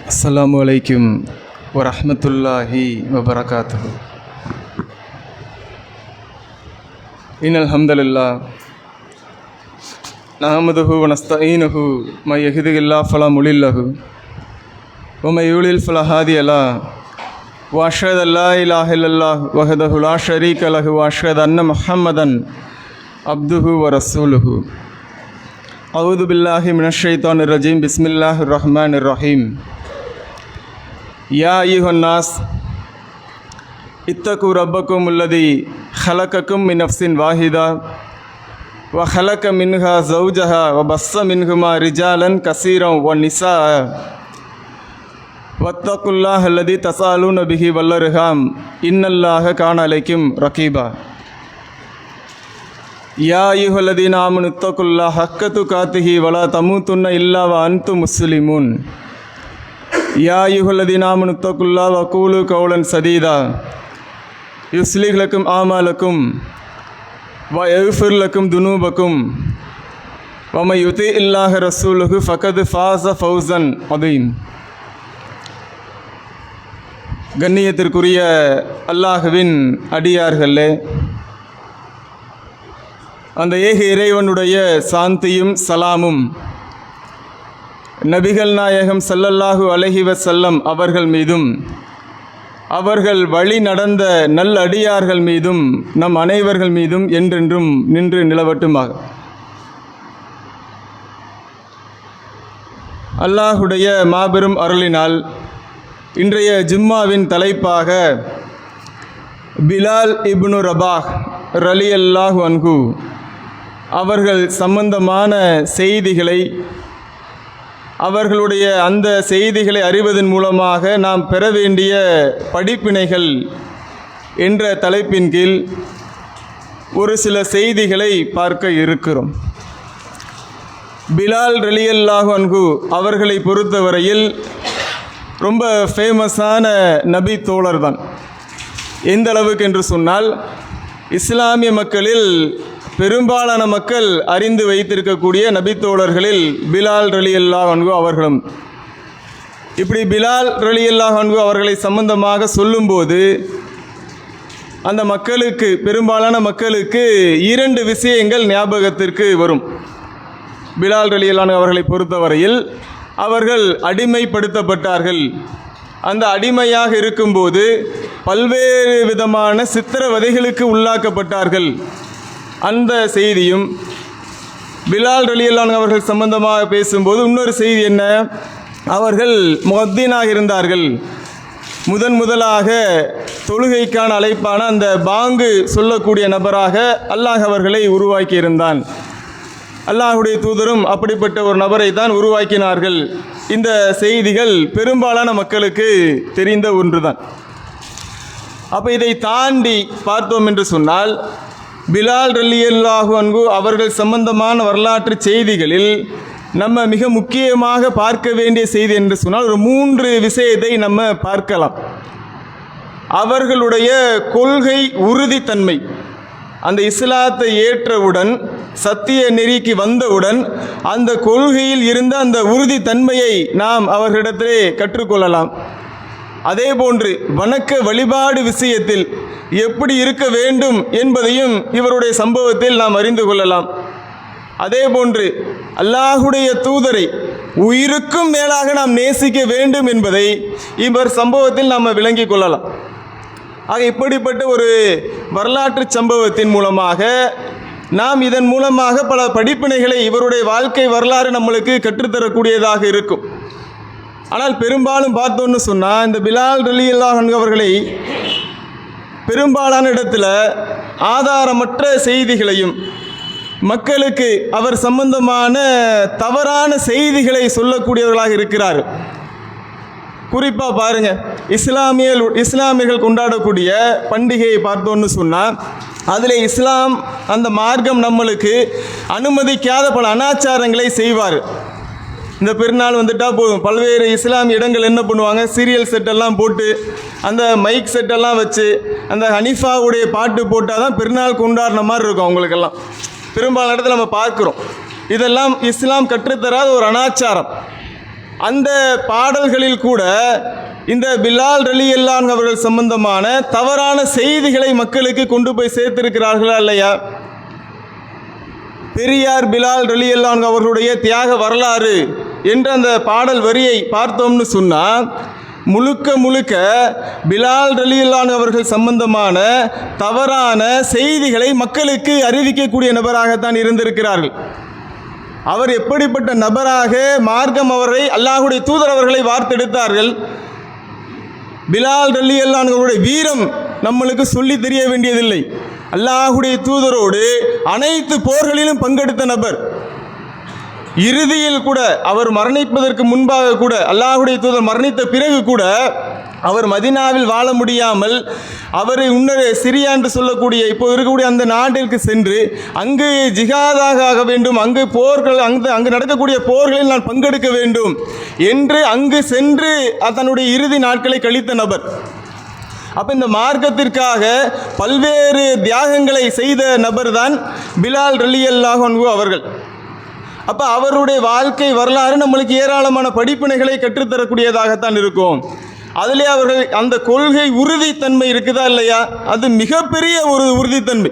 அஸ்ஸலாமு அலைக்கும் வரஹ்மத்துல்லாஹி வபரகாத்துஹு. இன்னல் ஹம்தலில்லாஹ் நஹ்மதுஹு வ நஸ்தஈனுஹு மை யஹ்திஹில்லாஹு ஃபலா முலில்ல லஹு வ மை யுலில் ஃபலா ஹாதிய லஹு வ அஷ்ஹது அல்லா இலாஹா இல்லல்லாஹ் வஹ்தஹு லா ஷரீக லஹு வ அஷ்ஹது அன்ன முஹம்மதன் அப்துஹு வ ரசூலுஹு. அஊது பில்லாஹி மினஷ் ஷைத்தானிர் ரஜீம். பிஸ்மில்லாஹிர் ரஹ்மானிர் ரஹீம். யா அய்யுஹன் நாஸ் இத்தகு ரப்பக்கும் அல்லதி ஹலகக்கும் மின் நஃப்ஸின் வாஹிதா வ ஹலக மின்ஹா ஸௌஜஹா வ பஸ்ஸ மின்ஹுமா ரிஜாலன் கஸீரன் வ நிஸாஅ வத்தகுல்லாஹ அல்லதி தஸாலூன பிஹி வல் அர்ஹாம் இன்னல்லாஹ கான அலைக்கும் ரகீபா. யா அய்யுஹல்லதீன ஆமனு இத்தகுல்லாஹ ஹக்க துகாத்திஹி வ லா தமூதுன்ன இல்லா வ அன்தும் முஸ்லிமூன். யா அய்யுஹல்லதீன ஆமனு இத்தகுல்லாஹ வ கூலு கௌலன் சதீதா யுஸ்லிஹ் லக்கும் ஆமாலக்கும் வ யக்ஃபிர் லக்கும் துனூபக்கும் வ மை யுதிஇல்லாஹ ரசூலஹு ஃபகத் ஃபாஸ ஃபௌஸன் அதீம். கண்ணியத்திற்குரிய அல்லாஹ்வின் அடியார்களே, அந்த ஏக இறைவனுடைய சாந்தியும் சலாமும் நபிகள் நாயகம் ஸல்லல்லாஹு அலைஹி வஸல்லம் அவர்கள் மீதும் அவர்கள் வழி நடந்த நல்ல அடியார்கள் மீதும் நம் அனைவர்கள் மீதும் என்றென்றும் நின்று நிலவட்டுமாக. அல்லாஹுடைய மாபெரும் அருளினால் இன்றைய ஜும்மாவின் தலைப்பாக பிலால் இப்னு ரபாஹ் ரலியல்லாஹு அன்ஹு அவர்கள் சம்பந்தமான செய்திகளை, அவர்களுடைய அந்த செய்திகளை அறிவதன் மூலமாக நாம் பெற வேண்டிய படிப்பினைகள் என்ற தலைப்பின் கீழ் ஒரு சில செய்திகளை பார்க்க இருக்கிறோம். பிலால் ரலியல்லாஹு அன்ஹு அவர்களை பொறுத்தவரையில் ரொம்ப ஃபேமஸான நபி தோழர் தான். எந்த அளவுக்கு என்று சொன்னால், இஸ்லாமிய மக்களில் பெரும்பாலான மக்கள் அறிந்து வைத்திருக்கக்கூடிய நபித்தோழர்களில் பிலால் ரலியல்லாஹு அன்ஹு அவர்களும். இப்படி பிலால் ரலியல்லாஹு அன்ஹு அவர்களை சம்பந்தமாக சொல்லும்போது அந்த மக்களுக்கு, பெரும்பாலான மக்களுக்கு இரண்டு விஷயங்கள் ஞாபகத்திற்கு வரும். பிலால் ரலியல்லாஹு அன்ஹு அவர்களை பொறுத்தவரையில் அவர்கள் அடிமைப்படுத்தப்பட்டார்கள். அந்த அடிமையாக இருக்கும்போது பல்வேறு விதமான சித்திரவதைகளுக்கு உள்ளாக்கப்பட்டார்கள். அந்த செய்தியும், பிலால் ரலியல்லாஹு அன்ஹு அவர்கள் சம்பந்தமாக பேசும்போது இன்னொரு செய்தி என்ன, அவர்கள் முஅத்தினாக இருந்தார்கள். முதலாக தொழுகைக்கான அழைப்பான அந்த பாங்கு சொல்லக்கூடிய நபராக அல்லாஹ் அவர்களை உருவாக்கியிருந்தான். அல்லாஹுடைய தூதரும் அப்படிப்பட்ட ஒரு நபரை தான் உருவாக்கினார்கள். இந்த செய்திகள் பெரும்பாலான மக்களுக்கு தெரிந்த ஒன்றுதான். அப்போ இதை தாண்டி பார்த்தோம் என்று சொன்னால், பிலால் ரலியல்லாஹு அன்ஹு அவர்கள் சம்பந்தமான வரலாற்று செய்திகளில் நம்ம மிக முக்கியமாக பார்க்க வேண்டிய செய்தி என்று சொன்னால் ஒரு 3 விஷயத்தை நம்ம பார்க்கலாம். அவர்களுடைய கொள்கை உறுதித்தன்மை, அந்த இஸ்லாத்தை ஏற்றவுடன், சத்திய நெறிக்கு வந்தவுடன் அந்த கொள்கையில் இருந்த அந்த உறுதித்தன்மையை நாம் அவர்களிடத்திலே கற்றுக்கொள்ளலாம். அதே போன்று வணக்க வழிபாடு விஷயத்தில் எப்படி இருக்க வேண்டும் என்பதையும் இவருடைய சம்பவத்தில் நாம் அறிந்து கொள்ளலாம். அதே போன்று அல்லாஹுடைய தூதரை உயிருக்கும் மேலாக நாம் நேசிக்க வேண்டும் என்பதை இவர் சம்பவத்தில் நாம் விளங்கிக் கொள்ளலாம். ஆக இப்படிப்பட்ட ஒரு வரலாற்று சம்பவத்தின் மூலமாக நாம் இதன் மூலமாக பல படிப்பினைகளை இவருடைய வாழ்க்கை வரலாறு நம்மளுக்கு கற்றுத்தரக்கூடியதாக இருக்கும். ஆனால் பெரும்பாலும் பார்த்தோன்னு சொன்னால், இந்த பிலால் ரலியல்லாஹு அன்ஹு அவர்களை பெரும்பாலான இடத்துல ஆதாரமற்ற செய்திகளையும் மக்களுக்கு அவர் சம்பந்தமான தவறான செய்திகளை சொல்லக்கூடியவர்களாக இருக்கிறார். குறிப்பாக பாருங்க, இஸ்லாமியர்கள் கொண்டாடக்கூடிய பண்டிகையை பார்த்தோன்னு சொன்னால், அதில் இஸ்லாம் அந்த மார்க்கம் நம்மளுக்கு அனுமதிக்காத பல அனாச்சாரங்களை செய்வார். இந்த பெருநாள் வந்துட்டால் போதும், பல்வேறு இஸ்லாமிய இடங்கள் என்ன பண்ணுவாங்க, சீரியல் செட்டெல்லாம் போட்டு அந்த மைக் செட்டெல்லாம் வச்சு அந்த ஹனீஃபாவுடைய பாட்டு போட்டால் தான் பெருநாள் கொண்டாடுற மாதிரி இருக்கும். அவங்களுக்கெல்லாம் பெரும்பாலான இடத்துல நம்ம பார்க்குறோம். இதெல்லாம் இஸ்லாம் கற்றுத்தராத ஒரு அனாச்சாரம். அந்த பாடல்களில் கூட இந்த பிலால் ரலியல்லாஹு அன்ஹு அவர்கள் சம்பந்தமான தவறான செய்திகளை மக்களுக்கு கொண்டு போய் சேர்த்திருக்கிறார்களா இல்லையா? பெரியார் பிலால் ரலியல்லாஹு அன்ஹு அவர்களுடைய தியாக வரலாறு என்ற அந்த பாடல் வரியை பார்த்தோம்னு சொன்னால், முழுக்க பிலால் ரலியல்லாஹு அன்ஹு அவர்கள் சம்பந்தமான தவறான செய்திகளை மக்களுக்கு அறிவிக்கக்கூடிய நபராகத்தான் இருந்திருக்கிறார்கள். அவர் எப்படிப்பட்ட நபராக மார்க்கம் அவரை, அல்லாஹுடைய தூதர் அவர்களை வார்த்தெடுத்தார்கள். பிலால் ரலியல்லாஹு அன்ஹு அவருடைய வீரம் நம்மளுக்கு சொல்லி தெரிய வேண்டியதில்லை. அல்லாஹுடைய தூதரோடு அனைத்து போர்களிலும் பங்கெடுத்த நபர். இறுதியில் கூட அவர் மரணிப்பதற்கு முன்பாக கூட, அல்லாஹுடைய தூதர் மரணித்த பிறகு கூட, அவர் மதீனாவில் வாழ முடியாமல் அவர் இன்னொரு சிரியா என்று சொல்லக்கூடிய இப்போ இருக்கக்கூடிய அந்த நாட்டிற்கு சென்று அங்கு ஜிஹாதாக ஆக வேண்டும், அங்கு போர்கள், அங்கு நடக்கக்கூடிய போர்களில் நான் பங்கெடுக்க வேண்டும் என்று அங்கு சென்று தன்னுடைய இறுதி நாட்களை கழித்த நபர். அப்போ இந்த மார்க்கத்திற்காக பல்வேறு தியாகங்களை செய்த நபர் தான் பிலால் ரலியல்லாஹு அன்ஹு அவர்கள். அப்போ அவருடைய வாழ்க்கை வரலாறு நம்மளுக்கு ஏராளமான படிப்பினைகளை கற்றுத்தரக்கூடியதாகத்தான் இருக்கும். அதிலே அவர்கள் அந்த கொள்கை உறுதித்தன்மை இருக்குதா இல்லையா, அது மிகப்பெரிய ஒரு உறுதித்தன்மை.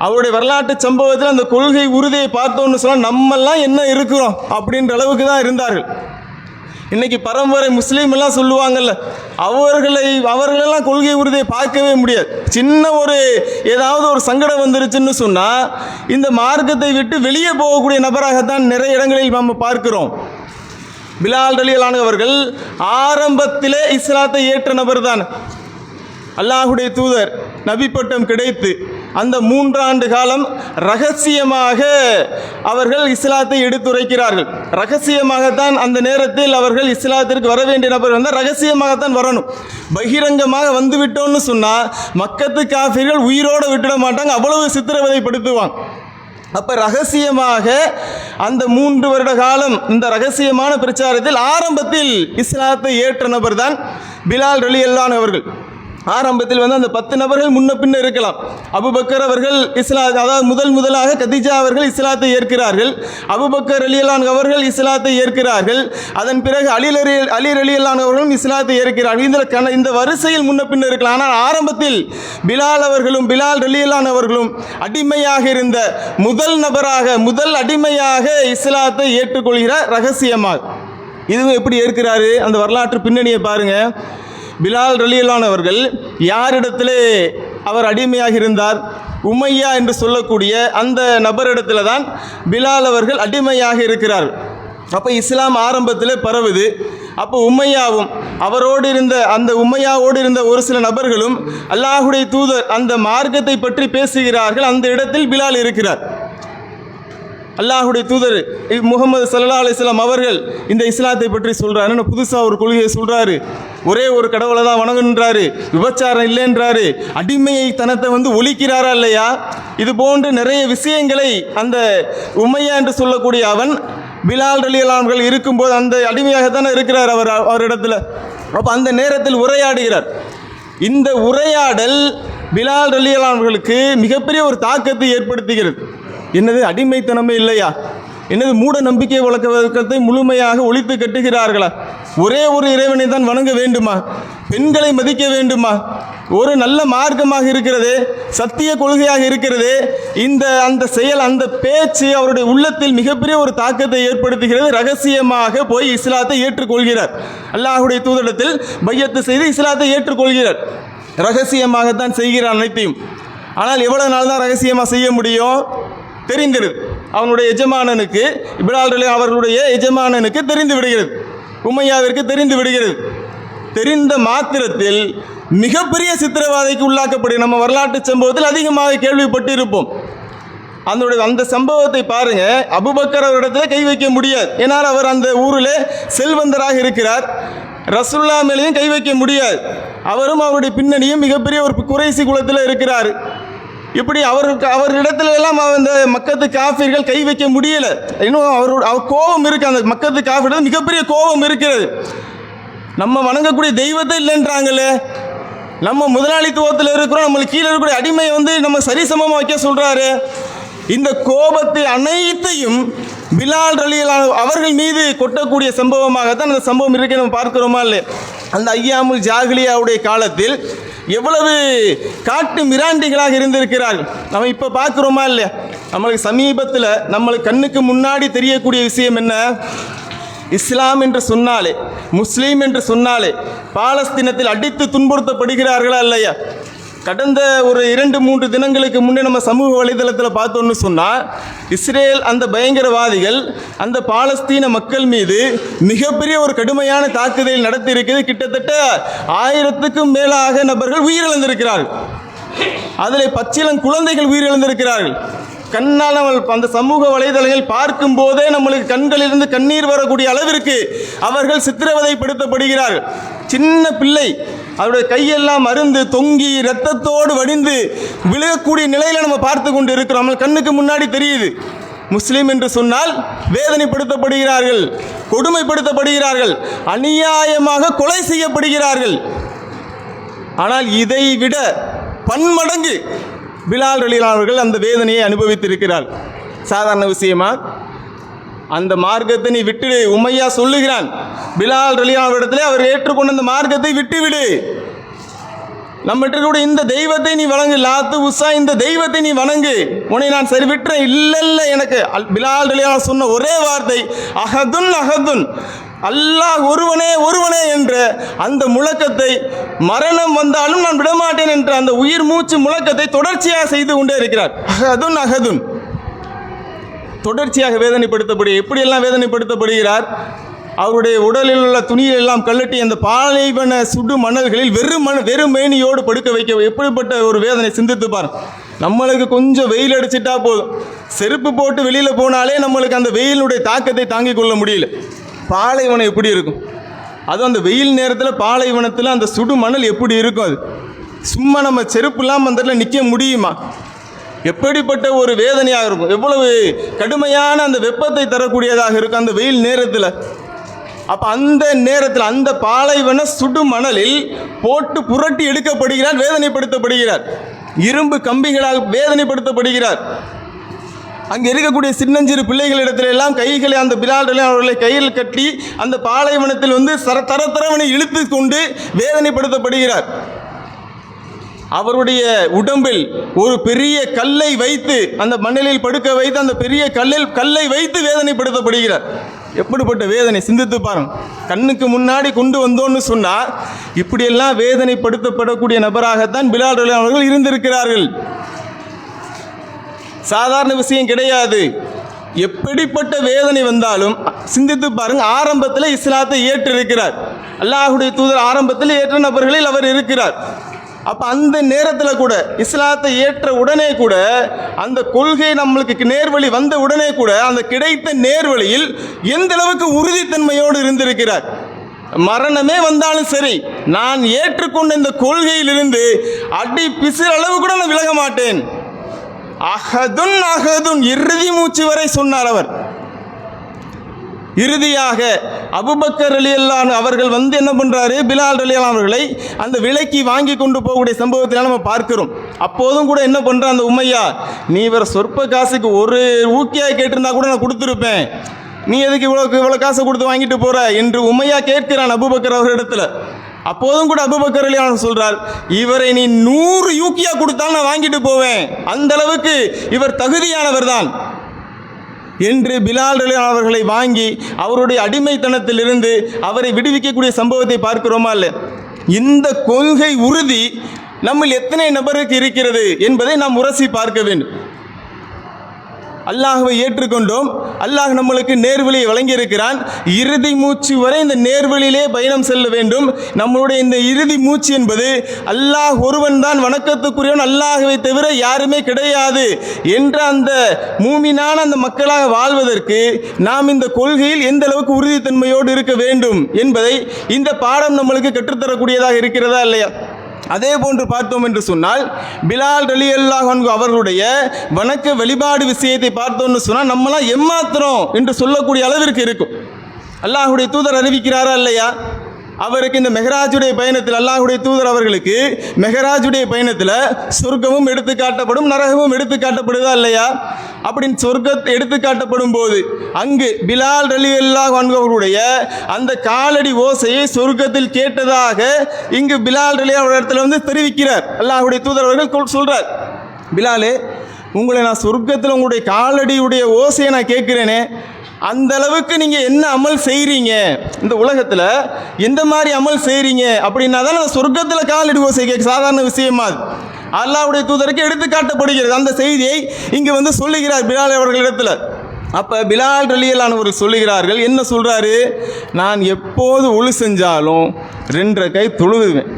அவருடைய வரலாற்று சம்பவத்தில் அந்த கொள்கை உறுதியை பார்த்தோன்னு சொன்னால் நம்மெல்லாம் என்ன இருக்கிறோம் அப்படின்ற அளவுக்கு தான் இருந்தார்கள். இன்னைக்கு பரம்பரை முஸ்லீம் எல்லாம் சொல்லுவாங்கல்ல, அவர்களெல்லாம் கொள்கை உறுதியை பார்க்கவே முடியாது. சின்ன ஒரு ஏதாவது ஒரு சங்கடம் வந்துருச்சுன்னு சொன்னால் இந்த மார்க்கத்தை விட்டு வெளியே போகக்கூடிய நபராகத்தான் நிறைய இடங்களில் நம்ம பார்க்கிறோம். பிலால் ரலியல்லாஹு அன்ஹு அவர்கள் ஆரம்பத்திலே இஸ்லாத்தை ஏற்ற நபர் தான். அல்லாஹுடைய தூதர் நபி பட்டம் கிடைத்து அந்த 3 ஆண்டு காலம் ரகசியமாக அவர்கள் இஸ்லாத்தை எடுத்துரைக்கிறார்கள். ரகசியமாகத்தான் அந்த நேரத்தில் அவர்கள் இஸ்லாத்திற்கு வர வேண்டிய நபர் வந்தால் ரகசியமாகத்தான் வரணும். பகிரங்கமாக வந்து விட்டோன்னு சொன்னால் மக்கத்து காஃபிர்கள் உயிரோடு விட்டுட மாட்டாங்க, அவ்வளவு சித்திரவதைப்படுத்துவாங்க. அப்போ ரகசியமாக அந்த 3 வருட காலம் இந்த ரகசியமான பிரச்சாரத்தில் ஆரம்பத்தில் இஸ்லாத்தை ஏற்ற நபர் தான் பிலால் ரலியல்லாஹு அன்ஹு அவர்கள். ஆரம்பத்தில் அந்த 10 நபர்கள் முன்ன பின்ன இருக்கலாம். அபூபக்கர் அவர்கள் அதாவது முதலாக கதீஜா அவர்கள் இஸ்லாத்தை ஏற்கிறார்கள். அபூபக்கர் ரலியல்லாஹு அன்ஹு அவர்கள் இஸ்லாத்தை ஏற்கிறார்கள். அதன் பிறகு அலி ரலியல்லாஹு அன்ஹு அவர்களும் இஸ்லாத்தை ஏற்கிறார்கள். இந்த வரிசையில் முன்ன பின்ன இருக்கலாம். ஆனால் ஆரம்பத்தில் பிலால் ரலியல்லாஹு அன்ஹு அவர்களும் அடிமையாக இருந்த முதல் அடிமையாக இஸ்லாத்தை ஏற்றுக்கொள்கிறார் ரகசியமாக. இதுவும் எப்படி ஏற்கிறாரு, அந்த வரலாற்று பின்னணியை பாருங்க. பிலால் ரலியல்லாஹு அன்ஹு அவர்கள் யாரிடத்திலே அவர் அடிமையாக இருந்தார்? உமையா என்று சொல்லக்கூடிய அந்த நபரிடத்தில் தான் பிலால் அவர்கள் அடிமையாக இருக்கிறார். அப்போ இஸ்லாம் ஆரம்பத்தில் பரவுது. அப்போ உம்மையாவும் உம்மையாவோடு இருந்த ஒரு சில நபர்களும் அல்லாஹுடைய தூதர் அந்த மார்க்கத்தை பற்றி பேசுகிறார்கள். அந்த இடத்தில் பிலால் இருக்கிறார். அல்லாஹுடைய தூதர் முகமது ஸல்லல்லாஹு அலைஹி வஸல்லம் அவர்கள் இந்த இஸ்லாத்தை பற்றி சொல்கிறாரு. புதுசாக ஒரு கொள்கையை சொல்கிறாரு. ஒரே ஒரு கடவுளை தான் வணங்குன்றாரு, விபச்சாரம் இல்லைன்றாரு, அடிமையை தனத்தை ஒழிக்கிறாரா இல்லையா, இது போன்று நிறைய விஷயங்களை அந்த உம்மையா என்று சொல்லக்கூடிய அவன் பிலால் ரலியல்லாஹு அன்ஹு இருக்கும்போது அந்த அடிமையாகத்தானே இருக்கிறார் அவரிடத்துல. அப்போ அந்த நேரத்தில் உரையாடுகிறார். இந்த உரையாடல் பிலால் ரலியல்லாஹு அன்ஹுவுக்கு மிகப்பெரிய ஒரு தாக்கத்தை ஏற்படுத்துகிறது. என்னது அடிமைத்தனமே இல்லையா, என்னது மூட நம்பிக்கை வழக்கத்தை முழுமையாக ஒழித்து கட்டுகிறார்களா, ஒரே ஒரு இறைவனை தான் வணங்க வேண்டுமா, பெண்களை மதிக்க வேண்டுமா, ஒரு நல்ல மார்க்கமாக இருக்கிறது, சத்திய கொள்கையாக இருக்கிறது. அந்த செயல், அந்த பேச்சு அவருடைய உள்ளத்தில் மிகப்பெரிய ஒரு தாக்கத்தை ஏற்படுத்துகிறது. ரகசியமாக போய் இஸ்லாத்தை ஏற்றுக்கொள்கிறார். அல்லாஹுடைய தூதரிடத்தில் பையத்து செய்து இஸ்லாத்தை ஏற்றுக்கொள்கிறார். ரகசியமாகத்தான் செய்கிறார் அனைத்தையும். ஆனால் எவ்வளவு நாள் தான் ரகசியமாக செய்ய முடியும்? தெரிந்திருது. அவனுடைய எஜமானனுக்கு, பிலால் ரலியல்லாஹு அவர்களுடைய எஜமானனுக்கு தெரிந்து விடுகிறது, உம்மையாவிற்கு தெரிந்து விடுகிறது. தெரிந்த மாத்திரத்தில் மிகப்பெரிய சித்திரவாதைக்கு உள்ளாக்கப்படுகிறது. நம்ம வரலாற்று சம்பவத்தில் அதிகமாக கேள்விப்பட்டு இருப்போம். அந்த சம்பவத்தை பாருங்க. அபூபக்கர் அவரிடத்தில் கை வைக்க முடியாது, ஏன்னால் அவர் அந்த ஊரில் செல்வந்தராக இருக்கிறார். ரசூலுல்லாஹ் மேலேயும் கை வைக்க முடியாது, அவரும் அவருடைய பின்னணியும் மிகப்பெரிய ஒரு குறைசி குலத்தில் இருக்கிறார். இப்படி அவரிடத்துல எல்லாம் அந்த மக்கத்து காஃபிர்கள் கை வைக்க முடியல. இன்னும் அவர் கோபம் இருக்கு. அந்த மக்கத்து காஃபிர்கள் மிகப்பெரிய கோபம் இருக்கிறது. நம்ம வணங்கக்கூடிய தெய்வத்தை இல்லைன்றாங்களே, நம்ம முதலாளித்துவத்தில் இருக்கிறோம், நம்மளுக்கு கீழே இருக்கக்கூடிய அடிமையை நம்ம சரிசமமாக வைக்க சொல்றாரு. இந்த கோபத்தை அனைத்தையும் பிலால் ரலியல்லாஹு அவர்கள் மீது கொட்டக்கூடிய சம்பவமாகத்தான் அந்த சம்பவம் இருக்கு. நம்ம பார்க்கிறோமா இல்லை? அந்த ஐயாமுல் ஜாஹிலியாவுடைய காலத்தில் எவ்வளவு காட்டு மிராண்டிகளாக இருந்திருக்கிறார்கள். நம்ம இப்போ பார்க்குறோமா இல்லையா? நம்மளுக்கு சமீபத்தில் நம்மளுக்கு கண்ணுக்கு முன்னாடி தெரியக்கூடிய விஷயம் என்ன? இஸ்லாம் என்று சொன்னாலே, முஸ்லீம் என்று சொன்னாலே பாலஸ்தீனத்தில் அடித்து துன்புறுத்தப்படுகிறார்களா இல்லையா? கடந்த ஒரு 2-3 தினங்களுக்கு முன்னே நம்ம சமூக வலைதளத்தில் பார்த்தோன்னு சொன்னால், இஸ்ரேல் அந்த பயங்கரவாதிகள் அந்த பாலஸ்தீன மக்கள் மீது மிகப்பெரிய ஒரு கடுமையான தாக்குதல் நடத்தி இருக்கிறது. கிட்டத்தட்ட 1000க்கும் மேலாக நபர்கள் உயிரிழந்திருக்கிறார்கள். அதில் பச்சிளம் குழந்தைகள் உயிரிழந்திருக்கிறார்கள். கண்ணால் நம்ம அந்த சமூக வலைதளங்கள் பார்க்கும் போதே நம்மளுக்கு கண்களிலிருந்து கண்ணீர் வரக்கூடிய அளவிற்கு அவர்கள் சித்திரவதைப்படுத்தப்படுகிறார்கள். சின்ன பிள்ளை அவருடைய கையெல்லாம் அருந்து தொங்கி இரத்தத்தோடு வடிந்து விழுகக்கூடிய நிலையில் நம்ம பார்த்து கொண்டு இருக்கிறோம். நம்ம கண்ணுக்கு முன்னாடி தெரியுது. முஸ்லீம் என்று சொன்னால் வேதனைப்படுத்தப்படுகிறார்கள், கொடுமைப்படுத்தப்படுகிறார்கள், அநியாயமாக கொலை செய்யப்படுகிறார்கள். ஆனால் இதை விட பன்மடங்கு பிலால் ரலியல்லாஹு அவர்கள் அந்த வேதனையை அனுபவித்திருக்கிறார். சாதாரண விஷயமா? அந்த மார்க்கத்தை நீ விட்டுடு. உம்மையா சொல்லுகிறான், பிலால் ரலியல்லாஹு இடத்துல அவர் ஏற்றுக்கொண்ட அந்த மார்க்கத்தை விட்டுவிடு. நம்மகிட்ட கூட இந்த தெய்வத்தை நீ வணங்கு, லாத்து உஸா இந்த தெய்வத்தை நீ வணங்கு, உன்னை நான் சரி விட்டுறேன். இல்லை எனக்கு பிலால் ரலியல்லாஹு சொன்ன ஒரே வார்த்தை அஹதுன் அஹதுன், அல்லாஹ் ஒருவனே ஒருவனே என்ற அந்த முழக்கத்தை, மரணம் வந்தாலும் நான் விடமாட்டேன் என்ற அந்த உயிர் மூச்சு முழக்கத்தை தொடர்ச்சியாக செய்து கொண்டே இருக்கிறார். அஹதுன் அஹதுன், தொடர்ச்சியாக வேதனைப்படுத்தப்படுகிறார். எப்படியெல்லாம் வேதனைப்படுத்தப்படுகிறார்? அவருடைய உடலில் உள்ள துணியில் எல்லாம் கழட்டி அந்த பாலைவன சுடு மணல்களில் வெறும் மேனியோடு படுக்க வைக்க, எப்படிப்பட்ட ஒரு வேதனை சிந்தித்து பாரு. நம்மளுக்கு கொஞ்சம் வெயில் அடிச்சிட்டா போதும், செருப்பு போட்டு வெளியில் போனாலே நம்மளுக்கு அந்த வெயிலுடைய தாக்கத்தை தாங்கிக் கொள்ள முடியல. பாலைவனம் எப்படி இருக்கும்? அதுவும் அந்த வெயில் நேரத்தில் பாலைவனத்தில் அந்த சுடு மணல் எப்படி இருக்கும்? அது சும்மா நம்ம செருப்பு இல்லாமல் அந்த இடத்துல நிற்க முடியுமா? எப்படிப்பட்ட ஒரு வேதனையாக இருக்கும், எவ்வளவு கடுமையான அந்த வெப்பத்தை தரக்கூடியதாக இருக்கும் அந்த வெயில் நேரத்தில். அப்போ அந்த நேரத்தில் அந்த பாலைவன சுடு மணலில் போட்டு புரட்டி எடுக்கப்படுகிறார், வேதனைப்படுத்தப்படுகிறார், இரும்பு கம்பிகளால் வேதனைப்படுத்தப்படுகிறார். அங்கே இருக்கக்கூடிய சின்னஞ்சிறு பிள்ளைகளிடத்துல எல்லாம் கைகளை அந்த பிலால் ரலியல்லாஹு அவர்களை கையில் கட்டி அந்த பாலைவனத்தில் தரத்தரவனை இழுத்து கொண்டு வேதனைப்படுத்தப்படுகிறார். அவருடைய உடம்பில் ஒரு பெரிய கல்லை வைத்து அந்த மணலில் படுக்க வைத்து அந்த பெரிய கல்லை வைத்து வேதனைப்படுத்தப்படுகிறார். எப்படிப்பட்ட வேதனை சிந்தித்து பாருங்க. கண்ணுக்கு முன்னாடி கொண்டு வந்தோன்னு சொன்னால் இப்படியெல்லாம் வேதனைப்படுத்தப்படக்கூடிய நபராகத்தான் பிலால் ரலியல்லாஹு அவர்கள் இருந்திருக்கிறார்கள். சாதாரண விஷயம் கிடையாது. எப்படிப்பட்ட வேதனை வந்தாலும் சிந்தித்து பாருங்க, ஆரம்பத்தில் இஸ்லாத்தை ஏற்றிருக்கிறார். அல்லாஹ்வுடைய தூதர் ஆரம்பத்தில் ஏற்ற நபர்களில் அவர் இருக்கிறார். அப்போ அந்த நேரத்தில் கூட இஸ்லாத்தை ஏற்ற உடனே கூட அந்த கொள்கை நம்மளுக்கு நேர்வழி வந்த உடனே கூட அந்த கிடைத்த நேர்வழியில் எந்த அளவுக்கு உறுதித்தன்மையோடு இருந்திருக்கிறார். மரணமே வந்தாலும் சரி, நான் ஏற்றுக்கொண்ட இந்த கொள்கையிலிருந்து அடி பிசிற அளவு கூட நான் விலக மாட்டேன். அஹதுன் அஹதுன், இறுதி மூச்சு வரை சொன்னார் அவர். இறுதியாக அபூபக்கர் ரலியல்லாஹு அவர்கள் என்ன பண்றாரு, பிலால் ரலியல்லாஹு அவர்களை அந்த விலைக்கு வாங்கி கொண்டு போகக்கூடிய சம்பவத்தை நம்ம பார்க்கிறோம். அப்போதும் கூட என்ன பண்ற அந்த உமையா, நீ வேற சொற்ப காசுக்கு ஒரு ஊக்கியா கேட்டிருந்தா கூட நான் கொடுத்துருப்பேன், நீ எதுக்கு இவ்வளோ காசை கொடுத்து வாங்கிட்டு போற என்று உமையா கேட்கிறான் அபூபக்கர் அவர்களிடத்துல. அப்போதும் கூட அபூபக்கர் ரலியல்லாஹு சொல்றார், இவரை நீ 100 யூக்கியா கொடுத்தாலும் நான் வாங்கிட்டு போவேன், அந்த அளவுக்கு இவர் தகுதியானவர் தான் என்று பிலால் ரலியல்லாஹு அவர்களை வாங்கி அவருடைய அடிமைத்தனத்திலிருந்து அவரை விடுவிக்கக்கூடிய சம்பவத்தை பார்க்கிறோமா இல்லை? இந்த கொள்கை உறுதி நம்ம எத்தனை நபருக்கு இருக்கிறது என்பதை நாம் உரசி பார்க்க வேண்டும். அல்லாஹ்வை ஏற்றுக்கொண்டோம், அல்லாஹ் நம்மளுக்கு நேர்வழியை வழங்கியிருக்கிறான். இறுதி மூச்சு வரை இந்த நேர்வழியிலே பயணம் செல்ல வேண்டும். நம்மளுடைய இந்த இறுதி மூச்சு என்பது அல்லாஹ் ஒருவன் தான் வணக்கத்துக்குரியவன், அல்லாஹ்வை தவிர யாருமே கிடையாது என்ற அந்த மூமினான அந்த மக்களாக வாழ்வதற்கு நாம் இந்த கொள்கையில் எந்த அளவுக்கு உறுதித்தன்மையோடு இருக்க வேண்டும் என்பதை இந்த பாடம் நம்மளுக்கு கற்றுத்தரக்கூடியதாக இருக்கிறதா இல்லையா? அதே போன்று பார்த்தோம் என்று சொன்னால், பிலால் ரலியல்லாஹு அன்ஹு அவர்களுடைய வணக்க வழிபாடு விஷயத்தை பார்த்தோம்னு சொன்னால் நம்மளாம் எம்மாத்திரம் என்று சொல்லக்கூடிய அளவிற்கு இருக்கும். அல்லாஹ்வுடைய தூதர் அறிவிக்கிறாரா இல்லையா? அவருக்கு இந்த மெஹராஜுடைய பயணத்தில் அல்லாஹ்வுடைய தூதர் அவர்களுக்கு மெஹராஜுடைய பயணத்தில் சொர்க்கமும் எடுத்து காட்டப்படும், நரகமும் எடுத்து காட்டப்படுதா இல்லையா? அப்படின்னு சொர்க்கத்தை எடுத்து காட்டப்படும் போது அங்கு பிலால் ரலியல்லாஹு அன்ஹு அவர்களுடைய அந்த காலடி ஓசையை சொர்க்கத்தில் கேட்டதாக இங்கு பிலால் ரலியல்லாஹு இடத்துல தெரிவிக்கிறார். அல்லாஹ்வுடைய தூதர் அவர்கள் சொல்றார், பிலாலே, உங்களை நான் சொர்க்கத்தில் உங்களுடைய காலடியுடைய ஓசையை நான் கேட்கிறேனே, அந்த அளவுக்கு நீங்கள் என்ன அமல் செய்கிறீங்க, இந்த உலகத்தில் எந்த மாதிரி அமல் செய்கிறீங்க அப்படின்னா தான் அந்த சொர்க்கத்தில் காலடி ஓசை கேட்க சாதாரண விஷயமா அது அல்லாஹ்வுடைய தூதருக்கு எடுத்து காட்டப்படுகிறது. அந்த செய்தியை இங்கே சொல்லுகிறார் பிலால் அவர்களிடத்தில். அப்போ பிலால் ரலியல்லாஹு அவர்கள் சொல்லுகிறார்கள், என்ன சொல்கிறாரு, நான் எப்போது ஒழு செஞ்சாலும் 2 கை தொழுதுவேன்.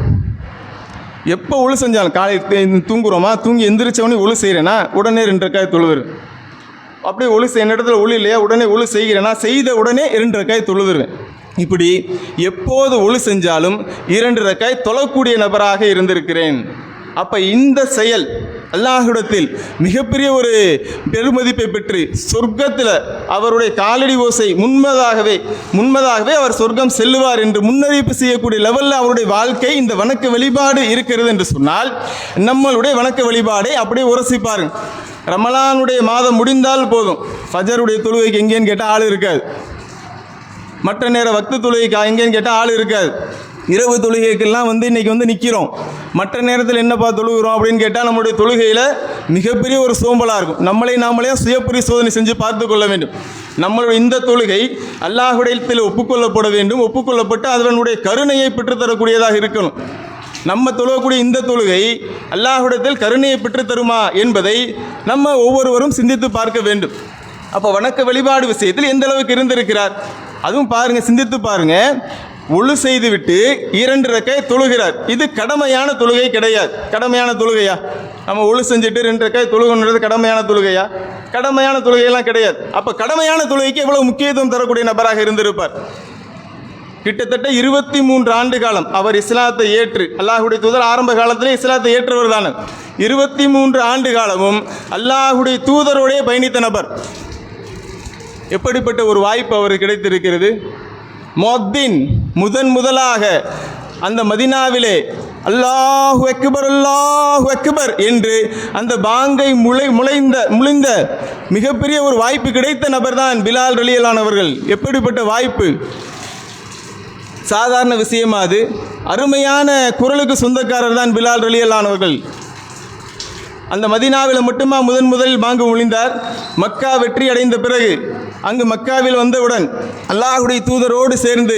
எப்போ ஒழு செஞ்சாலும், காலையில் தூங்குறோமா, தூங்கி எந்திரிச்சவனே ஒழு செய்கிறேன்னா உடனே 2 கை தொழுதுருவேன். அப்படியே ஒழு என்னிடத்துல ஒழு இல்லையா, உடனே ஒழு செய்கிறேன்னா செய்த உடனே 2 ரக்காய் தொழுதுருவேன். இப்படி எப்போது ஒழு செஞ்சாலும் 2 ரக்காய் தொழக்கூடிய நபராக இருந்திருக்கிறேன். அப்போ இந்த செயல் அல்லாஹ்விடத்தில் மிகப்பெரிய ஒரு பெருமதிப்பை பெற்று சொர்க்கத்தில் அவருடைய காலடி ஓசை முன்மதாகவே அவர் சொர்க்கம் செல்லுவார் என்று முன்னறிவிப்பு செய்யக்கூடிய லெவலில் அவருடைய வாழ்க்கை இந்த வணக்க வழிபாடு இருக்கிறது என்று சொன்னால், நம்மளுடைய வணக்க வழிபாடை அப்படியே உரசிப்பாருங்க. ரமலானுடைய மாதம் முடிந்தால் போதும், ஃபஜருடைய தொழுகைக்கு எங்கேன்னு கேட்டால் ஆள் இருக்காது, மற்ற நேர வக்து தொழுகைக்கு எங்கேன்னு கேட்டால் ஆள் இருக்காது, இரவு தொழுகைக்கெல்லாம் இன்றைக்கி நிற்கிறோம், மற்ற நேரத்தில் என்னப்பா தொழுகிறோம் அப்படின்னு கேட்டால் நம்முடைய தொழுகையில் மிகப்பெரிய ஒரு சோம்பலாக இருக்கும். நாமளே சுய பரிசோதனை செஞ்சு பார்த்து கொள்ள வேண்டும். நம்மளுடைய இந்த தொழுகை அல்லாஹ்விடத்தில் ஒப்புக்கொள்ளப்பட வேண்டும், ஒப்புக்கொள்ளப்பட்டு அதனுடைய கருணையை பெற்றுத்தரக்கூடியதாக இருக்கணும். நம்ம தொழக்கூடிய இந்த தொழுகை அல்லாஹ்விடத்தில் கருணையை பெற்று தருமா என்பதை நம்ம ஒவ்வொருவரும் சிந்தித்து பார்க்க வேண்டும். அப்போ வணக்க வழிபாடு விஷயத்தில் எந்த அளவுக்கு இருந்திருக்கிறார் அதுவும் பாருங்கள், சிந்தித்து பாருங்கள். ஒழு செய்துவிட்டு 2 ரக்காய் தொழுகிறார். இது கடமையான தொழுகை கிடையாது. கடமையான தொழுகையா? நம்ம ஒழு செஞ்சுட்டு 2 ரக்காய் தொழுகணுன்றது கடமையான தொழுகையா? கடமையான தொழுகையெல்லாம் கிடையாது. அப்போ கடமையான தொழுகைக்கு எவ்வளவு முக்கியத்துவம் தரக்கூடிய நபராக இருந்திருப்பார். கிட்டத்தட்ட 23 ஆண்டு காலம் அவர் இஸ்லாத்தை ஏற்று, அல்லாஹ்வுடைய தூதர் ஆரம்ப காலத்திலே இஸ்லாத்தை ஏற்றவர் தானே, 23 ஆண்டு காலமும் அல்லாஹ்வுடைய தூதரோடைய பயணித்த நபர். எப்படிப்பட்ட ஒரு வாய்ப்பு அவருக்கு கிடைத்திருக்கிறது. முஅத்தின் முதலாக அந்த மதீனாவிலே அல்லாஹு அக்பர் அல்லாஹு அக்பர் என்று அந்த பாங்கை முளைந்த மிகப்பெரிய ஒரு வாய்ப்பு கிடைத்த நபர் தான் பிலால் ரலியல்லாஹு அவர்கள். எப்படிப்பட்ட வாய்ப்பு, சாதாரண விஷயமா? அது அருமையான குரலுக்கு சொந்தக்காரர் தான் பிலால் ரலியல்லாஹு அவர்கள். அந்த மதீனாவில் மட்டுமா முதலில் பாங்கு முழிந்தார். மக்கா வெற்றி அடைந்த பிறகு அங்கு மக்காவில் வந்தவுடன் அல்லாஹ்வுடைய தூதரோடு சேர்ந்து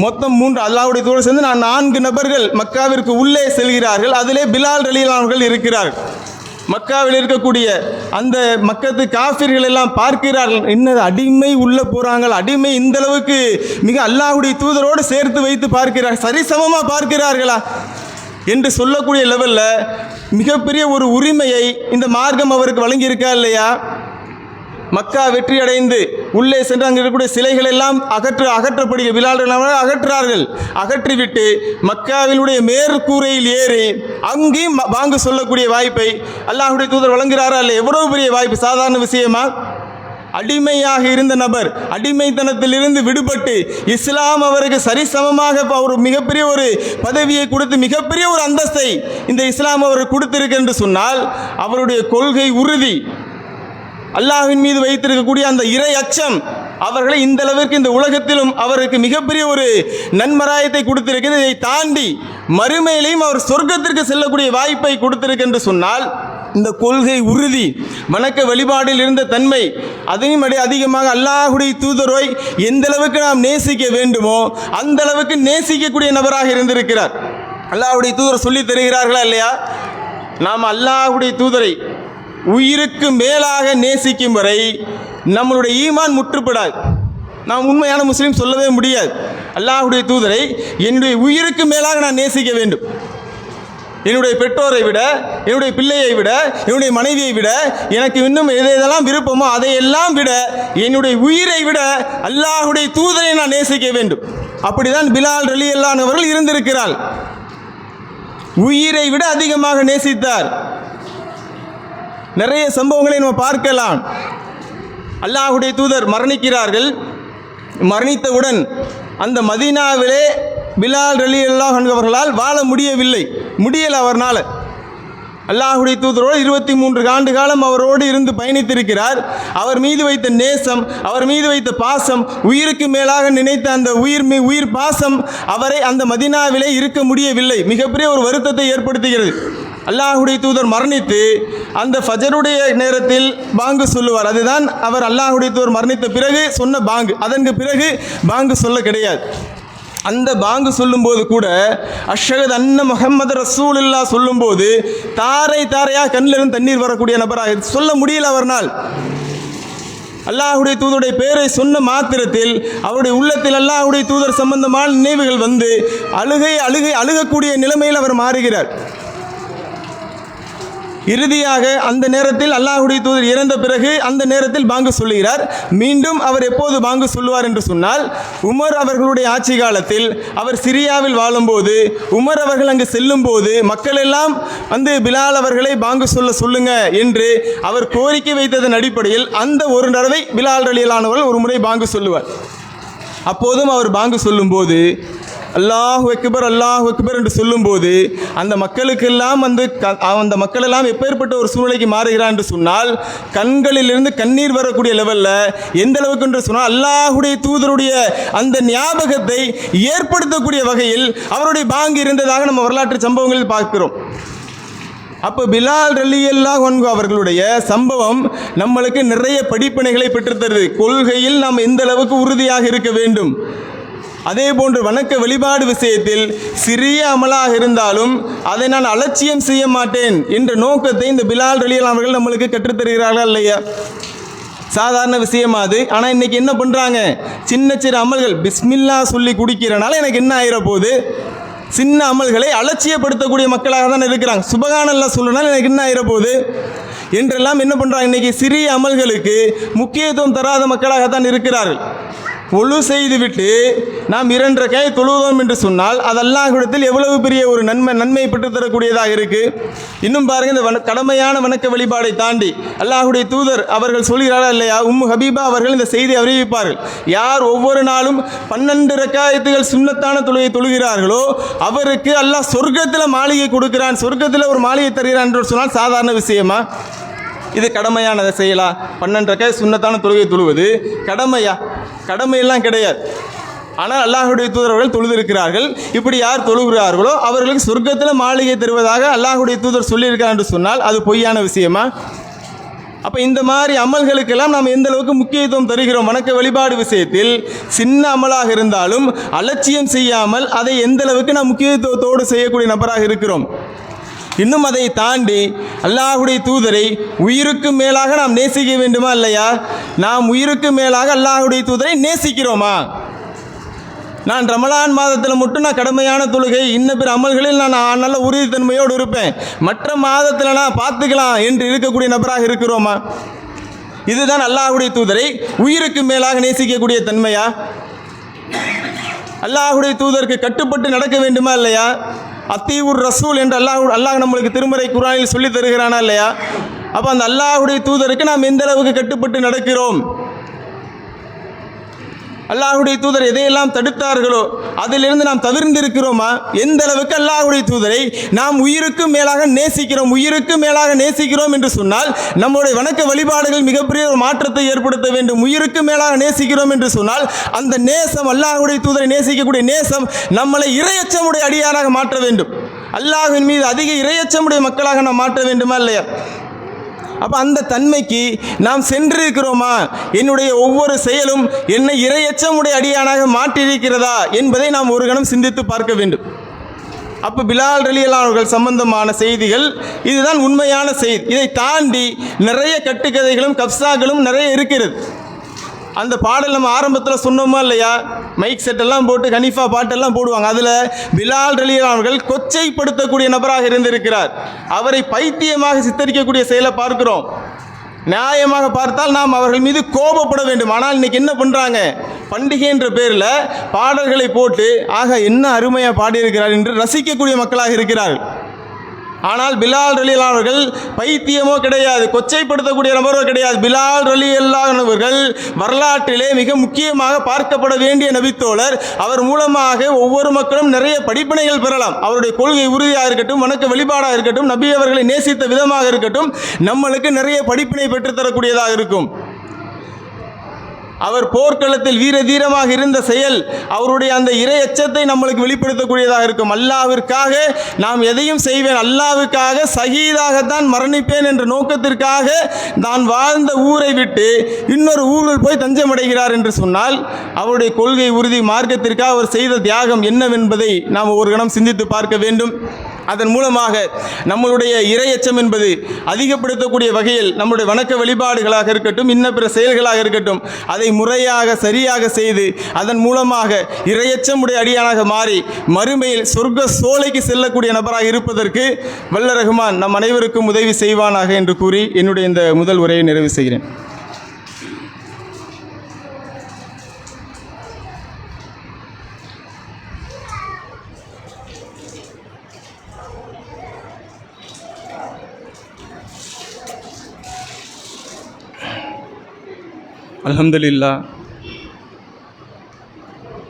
மொத்தம் 3 அல்லாஹ்வுடைய தூதரோடு சேர்ந்து 4 நபர்கள் மக்காவிற்கு உள்ளே செல்கிறார்கள். அதிலே பிலால் ரலியல்லாஹு அவர்கள் இருக்கிறார்கள். மக்காவில் இருக்கக்கூடிய அந்த மக்கத்து காஃபிர்கள் எல்லாம் பார்க்கிறார்கள், என்னது அடிமை உள்ள போகிறாங்கள், அடிமை இந்த அளவுக்கு மிக அல்லாஹ்வுடைய தூதரோடு சேர்த்து வைத்து பார்க்கிறார், சரிசமமாக பார்க்கிறார்களா என்று சொல்லக்கூடிய லெவலில் மிகப்பெரிய ஒரு உரிமையை இந்த மார்க்கம் அவருக்கு வழங்கியிருக்கா இல்லையா? மக்கா வெற்றி அடைந்து உள்ளே சென்று அங்கே இருக்கக்கூடிய சிலைகள் எல்லாம் அகற்றப்படுகிற பிலால் அகற்றார்கள். அகற்றிவிட்டு மக்காவினுடைய மேற்கூரையில் ஏறி அங்கேயும் பாங்கு சொல்லக்கூடிய வாய்ப்பை அல்லாஹ்வுடைய தூதர் வழங்குகிறாரா இல்லை? எவ்வளவு பெரிய வாய்ப்பு, சாதாரண விஷயமா? அடிமையாக இருந்த நபர் அடிமைத்தனத்திலிருந்து விடுபட்டு இஸ்லாம் அவருக்கு சரிசமமாக ஒரு மிகப்பெரிய ஒரு பதவியை கொடுத்து மிகப்பெரிய ஒரு அந்தஸ்தை இந்த இஸ்லாம் அவருக்கு கொடுத்திருக்கு என்று சொன்னால் அவருடைய கொள்கை உறுதி, அல்லாஹ்வின் மீது வைத்திருக்கக்கூடிய அந்த இறை அச்சம் அவர்களை இந்த அளவிற்கு இந்த உலகத்திலும் அவருக்கு மிகப்பெரிய ஒரு நன்மராயத்தை கொடுத்திருக்கிறது. இதை தாண்டி மறுமையிலையும் அவர் சொர்க்கத்திற்கு செல்லக்கூடிய வாய்ப்பை கொடுத்திருக்கு என்று சொன்னால் இந்த கொள்கை உறுதி, வணக்க வழிபாடில் இருந்த தன்மை, அதையும் அதிகமாக அல்லாஹ்வுடைய தூதரை எந்த அளவுக்கு நாம் நேசிக்க வேண்டுமோ அந்த அளவுக்கு நேசிக்கக்கூடிய நபராக இருந்திருக்கிறார். அல்லாஹ்வுடைய தூதர் சொல்லி தருகிறார்களா இல்லையா? நாம் அல்லாஹ்வுடைய தூதரை உயிருக்கு மேலாக நேசிக்கும் வரை நம்மளுடைய ஈமான் முற்றுப்படாது. நாம் உண்மையான முஸ்லீம் சொல்லவே முடியாது. அல்லாஹ்வுடைய தூதரை என்னுடைய உயிருக்கு மேலாக நான் நேசிக்க வேண்டும். என்னுடைய பெற்றோரை விட, என்னுடைய பிள்ளையை விட, என்னுடைய மனைவியை விட, எனக்கு இன்னும் எதெல்லாம் விருப்பமோ அதையெல்லாம் விட, என்னுடைய உயிரை விட அல்லாஹ்வுடைய தூதரை நான் நேசிக்க வேண்டும். அப்படிதான் பிலால் ரலியல்லாஹு அன்ஹு அவர்கள் இருந்திருக்கிறார். உயிரை விட அதிகமாக நேசித்தார். நிறைய சம்பவங்களை நம்ம பார்க்கலாம். அல்லாஹ்வுடைய தூதர் மரணிக்கிறார்கள். மரணித்தவுடன் அந்த மதீனாவிலே பிலால் ரலியல்லாஹு அன்ஹு அவர்களால் வாழ முடியல அவர்னால். அல்லாஹ்வுடைய தூதரோடு 23 ஆண்டு காலம் அவரோடு இருந்து பயணித்திருக்கிறார். அவர் மீது வைத்த நேசம், அவர் மீது வைத்த பாசம், உயிருக்கு மேலாக நினைத்த அந்த உயிர் பாசம் அவரை அந்த மதீனாவிலே இருக்க முடியவில்லை. மிகப்பெரிய ஒரு வருத்தத்தை ஏற்படுத்துகிறது. அல்லாஹ்வுடைய தூதர் மரணித்து அந்த ஃபஜருடைய நேரத்தில் பாங்கு சொல்லுவார். அதுதான் அவர் அல்லாஹ்வுடைய தூதர் மரணித்த பிறகு சொன்ன பாங்கு. அதற்கு பிறகு பாங்கு சொல்ல கிடையாது. அந்த பாங்கு சொல்லும்போது கூட அஷ்ஹது அன்ன முஹம்மது ரசூலுல்லாஹ் சொல்லும்போது தாரை தாரையாக கண்ணிலிருந்து தண்ணீர் வரக்கூடிய நபராக சொல்ல முடியல அவர்னால். அல்லாஹ்வுடைய தூதருடைய பெயரை சொன்ன மாத்திரத்தில் அவருடைய உள்ளத்தில் அல்லாஹ்வுடைய தூதர் சம்பந்தமான நினைவுகள் வந்து அழுகக்கூடிய நிலைமையில் அவர் மாறுகிறார். இறுதியாக அந்த நேரத்தில் அல்லாஹ்வுடைய தூதர் இறந்த பிறகு அந்த நேரத்தில் பாங்கு சொல்லுகிறார். மீண்டும் அவர் எப்போது பாங்கு சொல்லுவார் என்று சொன்னால், உமர் அவர்களுடைய ஆட்சி காலத்தில் அவர் சிரியாவில் வாழும்போது உமர் அவர்கள் அங்கு செல்லும் போது மக்கள் எல்லாம் வந்து பிலால் அவர்களை பாங்கு சொல்லுங்க என்று அவர் கோரிக்கை வைத்ததன் அடிப்படையில் அந்த ஒரு தடவை பிலால் ரலியல்லாஹு அன்ஹு ஒரு முறை பாங்கு சொல்லுவார். அப்போதும் அவர் பாங்கு சொல்லும்போது அல்லாஹு அக்பர் என்று சொல்லும்போது அந்த மக்களுக்கெல்லாம் அந்த மக்கள் எல்லாம் எப்பேற்பட்ட ஒரு சூழ்நிலைக்கு மாறுகிறார் என்று சொன்னால் கண்களிலிருந்து கண்ணீர் வரக்கூடிய லெவலில் எந்த அளவுக்கு என்று சொன்னால் அல்லாஹ்வுடைய தூதருடைய அந்த ஞாபகத்தை ஏற்படுத்தக்கூடிய வகையில் அவருடைய பாங்கு இருந்ததாக நம்ம வரலாற்று சம்பவங்களில் பார்க்கிறோம். அப்போ பிலால் ரலியல்லாஹு அன்ஹு அவர்களுடைய சம்பவம் நம்மளுக்கு நிறைய படிப்பினைகளை பெற்றுத்தருது. கொள்கையில் நாம் எந்த அளவுக்கு உறுதியாக இருக்க வேண்டும், அதே போன்று வணக்க வழிபாடு விஷயத்தில் சிறிய அமலாக இருந்தாலும் அதை நான் அலட்சியம் செய்ய மாட்டேன் என்ற நோக்கத்தை இந்த பிலால் ரலியல்லாஹு அவர்கள் நம்மளுக்கு கற்றுத்தருகிறார்கள் இல்லையா? சாதாரண விஷயமா அது. ஆனால் இன்றைக்கி என்ன பண்ணுறாங்க, சின்ன அமல்கள் பிஸ்மில்லா சொல்லி குடிக்கிறனால எனக்கு என்ன ஆகிற போகுது, சின்ன அமல்களை அலட்சியப்படுத்தக்கூடிய மக்களாக தான் இருக்கிறாங்க. சுபஹானல்லாஹ் சொல்லனால எனக்கு என்ன ஆகிற போகுது என்றெல்லாம் என்ன பண்ணுறாங்க, இன்றைக்கி சிறிய அமல்களுக்கு முக்கியத்துவம் தராத மக்களாகத்தான் இருக்கிறார்கள். ஒழு செய்துவிட்டு நாம் 2 ரக்காய் தொழுவோம் என்று சொன்னால் அது அல்லாஹ்விடத்தில் எவ்வளவு பெரிய ஒரு நன்மை பெற்றுத்தரக்கூடியதாக இருக்குது. இன்னும் பாருங்கள், இந்த கடமையான வணக்க வழிபாடை தாண்டி அல்லாஹ்வுடைய தூதர் அவர்கள் சொல்கிறார்கள் இல்லையா, உம்மு ஹபீபா அவர்கள் இந்த செய்தி அறிவிப்பார்கள், யார் ஒவ்வொரு நாளும் 12 ரக்காயத்துகள் சுன்னத்தான தொழுகை தொழுகிறார்களோ அவருக்கு அல்லாஹ் சொர்க்கத்தில் மாளிகை கொடுக்கிறான், சொர்க்கத்தில் ஒரு மாளிகை தருகிறான் என்று சொன்னால் சாதாரண விஷயமா? இது கடமையானதை செய்யலாம். 12 ரக்காய் சுன்னத்தான தொழுகை தொழுவது கடமையெல்லாம் கிடையாது. ஆனால் அல்லாஹ்வுடைய தூதர்கள் தொழுதிருக்கிறார்கள். இப்படி யார் தொழுகிறார்களோ அவர்களுக்கு சொர்க்கத்தில் மாளிகை தருவதாக அல்லாஹ்வுடைய தூதர் சொல்லியிருக்கார் என்று சொன்னால் அது பொய்யான விஷயமா? அப்போ இந்த மாதிரி அமல்களுக்கெல்லாம் நாம் எந்த அளவுக்கு முக்கியத்துவம் தருகிறோம்? வணக்க வழிபாடு விஷயத்தில் சின்ன அமலாக இருந்தாலும் அலட்சியம் செய்யாமல் அதை எந்த அளவுக்கு நாம் முக்கியத்துவத்தோடு செய்யக்கூடிய நபராக இருக்கிறோம். இன்னும் அதை தாண்டி அல்லாஹ்வுடைய தூதரை உயிருக்கு மேலாக நாம் நேசிக்க வேண்டுமா இல்லையா? நாம் உயிருக்கு மேலாக அல்லாஹ்வுடைய தூதரை நேசிக்கிறோமா? நான் ரமலான் மாதத்தில் மட்டும் நான் கடமையான தொழுகை இன்ன பிற அமல்களில் நான் நல்ல உறுதித்தன்மையோடு இருப்பேன், மற்ற மாதத்தில் நான் பார்த்துக்கலாம் என்று இருக்கக்கூடிய நபராக இருக்கிறோமா? இதுதான் அல்லாஹ்வுடைய தூதரை உயிருக்கு மேலாக நேசிக்கக்கூடிய தன்மையா? அல்லாஹ்வுடைய தூதருக்கு கட்டுப்பட்டு நடக்க வேண்டுமா இல்லையா? அத்தீவுர் ரசூல் என்று அல்லாஹ் நம்மளுக்கு திருமறை குர்ஆனில் சொல்லி தருகிறானா இல்லையா? அப்போ அந்த அல்லாஹ்வுடைய தூதருக்கு நாம் எந்த அளவுக்கு கட்டுப்பட்டு நடக்கிறோம்? அல்லாஹ்வுடைய தூதர் எதையெல்லாம் தடுத்தார்களோ அதிலிருந்து நாம் தவிர்ந்திருக்கிறோமா? எந்த அளவுக்கு அல்லாஹ்வுடைய தூதரை நாம் உயிருக்கு மேலாக நேசிக்கிறோம்? உயிருக்கு மேலாக நேசிக்கிறோம் என்று சொன்னால் நம்முடைய வணக்க வழிபாடுகள் மிகப்பெரிய ஒரு மாற்றத்தை ஏற்படுத்த வேண்டும். உயிருக்கு மேலாக நேசிக்கிறோம் என்று சொன்னால் அந்த நேசம், அல்லாஹ்வுடைய தூதரை நேசிக்கக்கூடிய நேசம் நம்மளை இறையச்சமுடைய அடியாராக மாற்ற வேண்டும். அல்லாஹ்வின் மீது அதிக இறையச்சமுடைய மக்களாக நாம் மாற்ற வேண்டுமா இல்லையா? அப்போ அந்த தன்மைக்கு நாம் சென்றிருக்கிறோமா? என்னுடைய ஒவ்வொரு செயலும் என்னை இறையச்சமுடைய அடியானாக மாற்றியிருக்கிறதா என்பதை நாம் ஒரு கணம் சிந்தித்து பார்க்க வேண்டும். அப்போ பிலால் ரலியல்லாஹு அவர்கள் சம்பந்தமான செய்திகள் இதுதான் உண்மையான செய்தி. இதை தாண்டி நிறைய கட்டுக்கதைகளும் கப்சாக்களும் நிறைய இருக்கிறது. அந்த பாடல் நம்ம ஆரம்பத்தில் சொன்னோமா இல்லையா? மைக் செட்டெல்லாம் போட்டு ஹனீஃபா பாட்டெல்லாம் போடுவாங்க. அதில் பிலால் ரலியல்லாஹு அவர்கள் கொச்சைப்படுத்தக்கூடிய நபராக இருந்திருக்கிறார். அவரை பைத்தியமாக சித்தரிக்கக்கூடிய செயலை பார்க்கிறோம். நியாயமாக பார்த்தால் நாம் அவர்கள் மீது கோபப்பட வேண்டும். ஆனால் இன்னைக்கு என்ன பண்ணுறாங்க? பண்டிகை என்ற பேரில் பாடல்களை போட்டு ஆக என்ன அருமையாக பாடியிருக்கிறார் என்று ரசிக்கக்கூடிய மக்களாக இருக்கிறார்கள். ஆனால் பிலால் ரலியல்லாஹு அவர்கள் பைத்தியமோ கிடையாது, கொச்சைப்படுத்தக்கூடிய நபரோ கிடையாது. பிலால் ரலியல்லாஹு அவர்கள் வரலாற்றிலே மிக முக்கியமாக பார்க்கப்பட வேண்டிய நபித்தோழர். அவர் மூலமாக ஒவ்வொரு மக்களும் நிறைய படிப்பினைகள் பெறலாம். அவருடைய கொள்கை உறுதியாக இருக்கட்டும், வணக்க வழிபாடாக இருக்கட்டும், நபி அவர்களை நேசித்த விதமாக இருக்கட்டும், நம்மளுக்கு நிறைய படிப்பினை பெற்றுத்தரக்கூடியதாக இருக்கும். அவர் போர்க்களத்தில் வீர தீரமாக இருந்த செயல் அவருடைய அந்த இறை எச்சத்தை நம்மளுக்கு வெளிப்படுத்தக்கூடியதாக இருக்கும். அல்லாஹ்விற்காக நாம் எதையும் செய்வேன், அல்லாஹ்வுக்காக ஷஹீதாகத்தான் மரணிப்பேன் என்ற நோக்கத்திற்காக தான் வாழ்ந்த ஊரை விட்டு இன்னொரு ஊரில் போய் தஞ்சமடைகிறார் என்று சொன்னால் அவருடைய கொள்கை உறுதி மார்க்கத்திற்காக அவர் செய்த தியாகம் என்னவென்பதை நாம் ஒரு கணம் சிந்தித்து பார்க்க வேண்டும். அதன் மூலமாக நம்மளுடைய இறையச்சம் என்பது அதிகப்படுத்தக்கூடிய வகையில் நம்முடைய வணக்க வழிபாடுகளாக இருக்கட்டும், இன்ன பிற செயல்களாக இருக்கட்டும், அதை முறையாக சரியாக செய்து அதன் மூலமாக இறையச்சமுடைய அடியானாக மாறி மறுமையில் சொர்க்க சோலைக்கு செல்லக்கூடிய நபராக இருப்பதற்கு வல்ல ரஹ்மான் நம் அனைவருக்கும் உதவி செய்வானாக என்று கூறி என்னுடைய இந்த முதல் உரையை நிறைவு செய்கிறேன். அல்ஹம்துலில்லாஹ்.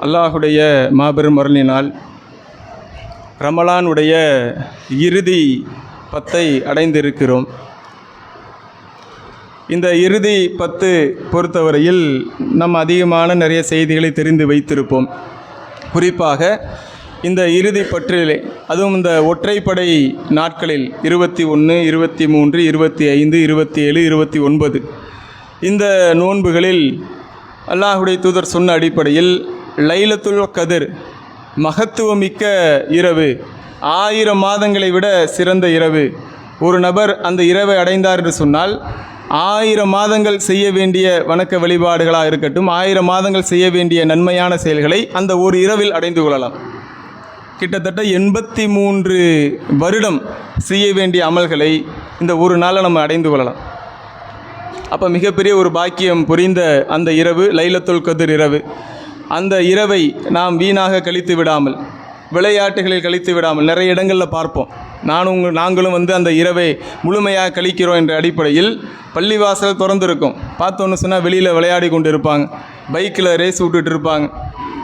அல்லாஹுடைய மாபெரும் அருளினால் ரமலானுடைய இறுதி 10 அடைந்திருக்கிறோம். இந்த இறுதி 10 பொறுத்தவரையில் நம்ம அதிகமான நிறைய செய்திகளை தெரிந்து வைத்திருப்போம். குறிப்பாக இந்த இறுதி பற்றிலே, அதுவும் இந்த ஒற்றைப்படை நாட்களில் 21, 23, 25, 27, 29 இந்த நோன்புகளில் அல்லாஹுடைய தூதர் சொன்ன அடிப்படையில் லைலத்துல் கதிர் மகத்துவமிக்க இரவு, 1000 மாதங்களை விட சிறந்த இரவு. ஒரு நபர் அந்த இரவை அடைந்தார் என்று சொன்னால் 1000 மாதங்கள் செய்ய வேண்டிய வணக்க வழிபாடுகளாக இருக்கட்டும், 1000 மாதங்கள் செய்ய வேண்டிய நன்மையான செயல்களை அந்த ஒரு இரவில் அடைந்து கொள்ளலாம். கிட்டத்தட்ட 83 வருடம் செய்ய வேண்டிய அமல்களை இந்த ஒரு நாளில் நம்ம அடைந்து கொள்ளலாம். அப்போ மிகப்பெரிய ஒரு பாக்கியம் புரிந்த அந்த இரவு லைலத்துல் கதிர் இரவு. அந்த இரவை நாம் வீணாக கழித்து விடாமல், விளையாட்டுகளில் கழித்து விடாமல், நிறைய இடங்களில் பார்ப்போம். நாங்களும் அந்த இரவை முழுமையாக கழிக்கிறோம் என்ற அடிப்படையில் பள்ளிவாசல் திறந்துருக்கும். பார்த்தோன்னு சொன்னால் வெளியில் விளையாடி கொண்டு இருப்பாங்க, பைக்கில் ரேஸ் விட்டுட்டு இருப்பாங்க,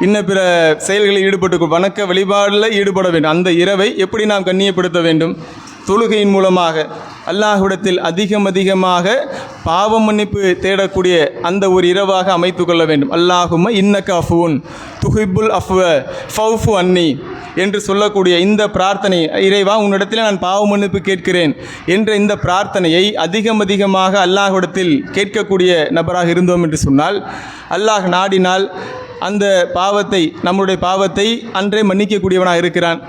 இன்ன பிற செயல்களில் ஈடுபட்டு வணக்க வழிபாடில் ஈடுபட வேண்டும். அந்த இரவை எப்படி நாம் கண்ணியப்படுத்த வேண்டும்? தொழுகையின் மூலமாக அல்லாஹ்விடத்தில் அதிகமாக பாவ மன்னிப்பு தேடக்கூடிய அந்த ஒரு இரவாக அமைத்து கொள்ள வேண்டும். அல்லாஹும்ம இன்னக அஃபுன் துஹிப்புல் அஃப்வ ஃபௌஃபு அன்னி என்று சொல்லக்கூடிய இந்த பிரார்த்தனை, இறைவா உன்னிடத்தில் நான் பாவ மன்னிப்பு கேட்கிறேன் என்ற இந்த பிரார்த்தனையை அதிகமாக அல்லாஹ்விடத்தில் கேட்கக்கூடிய நபராக இருந்தோம் என்று சொன்னால், அல்லாஹ் நாடினால் அந்த பாவத்தை நம்முடைய பாவத்தை அன்றே மன்னிக்கக்கூடியவனாக இருக்கிறான்.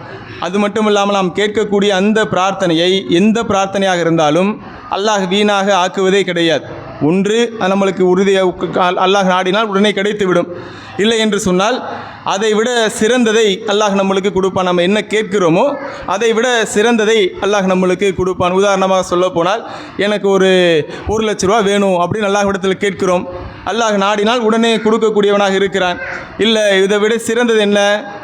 அது மட்டும் இல்லாமல் நாம் கேட்கக்கூடிய அந்த பிரார்த்தனையை எந்த பிரார்த்தனையாக இருந்தாலும் அல்லாஹ் வீணாக ஆக்குவதே கிடையாது. ஒன்று நம்மளுக்கு உறுதியாக அல்லாஹ் நாடினால் உடனே கிடைத்துவிடும். இல்லை என்று சொன்னால் அதை விட சிறந்ததை அல்லாஹ் நம்மளுக்கு கொடுப்பான். நம்ம என்ன கேட்கிறோமோ அதை விட சிறந்ததை அல்லாஹ் நம்மளுக்கு கொடுப்பான். உதாரணமாக சொல்ல போனால் எனக்கு ஒரு 1,00,000 ரூபா வேணும் அப்படின்னு அல்லாஹ்விடத்தில் கேட்கிறோம். அல்லாஹ் நாடினால் உடனே கொடுக்கக்கூடியவனாக இருக்கிறான். இல்லை இதை விட சிறந்தது என்ன,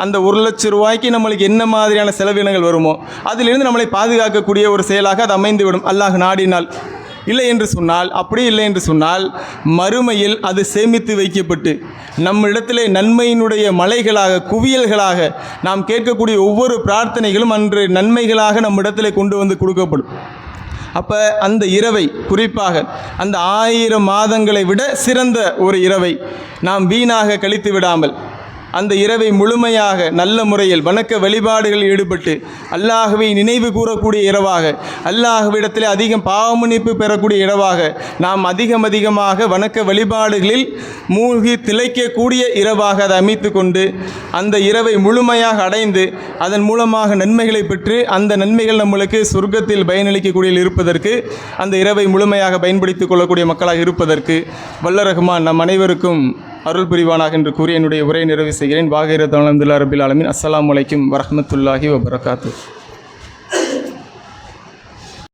அந்த 1,00,000 ரூபாய்க்கு நம்மளுக்கு என்ன மாதிரியான செலவினங்கள் வருமோ அதிலிருந்து நம்மளை பாதுகாக்கக்கூடிய ஒரு செயலாக அது அமைந்துவிடும் அல்லாஹ் நாடினால். இல்லை என்று சொன்னால், அப்படி இல்லை என்று சொன்னால் மறுமையில் அது சேமித்து வைக்கப்பட்டு நம்மிடத்திலே நன்மையினுடைய மலைகளாக குவியல்களாக நாம் கேட்கக்கூடிய ஒவ்வொரு பிரார்த்தனைகளும் அன்று நன்மைகளாக நம்மிடத்திலே கொண்டு வந்து கொடுக்கப்படும். அப்போ அந்த இரவை, குறிப்பாக அந்த 1000 மாதங்களை விட சிறந்த ஒரு இரவை நாம் வீணாக கழித்து விடாமல் அந்த இரவை முழுமையாக நல்ல முறையில் வணக்க வழிபாடுகளில் ஈடுபட்டு அல்லாஹ்வை நினைவு கூறக்கூடிய இரவாக, அல்லாஹ்விடத்திலே அதிகம் பாவமன்னிப்பு பெறக்கூடிய இரவாக நாம் அதிகமாக வணக்க வழிபாடுகளில் மூழ்கி திளைக்கக்கூடிய இரவாக அதை அமைத்து கொண்டு அந்த இரவை முழுமையாக அடைந்து அதன் மூலமாக நன்மைகளை பெற்று அந்த நன்மைகள் நம்மளுக்கு சொர்க்கத்தில் பயனளிக்கக்கூடிய இருப்பதற்கு, அந்த இரவை முழுமையாக பயன்படுத்திக் கொள்ளக்கூடிய மக்களாக இருப்பதற்கு வல்ல ரஹ்மான் நம் அனைவருக்கும் அருள் புரிவானாக என்று கூறி என்னுடைய உரையை நிறைவு செய்கிறேன். வாகிரத் அல்ஹம்துலில்லாஹி ரப்பில் ஆலமீன். அஸ்ஸலாமு அலைக்கும் வரஹ்மத்துல்லாஹி வபரகாத்துஹு.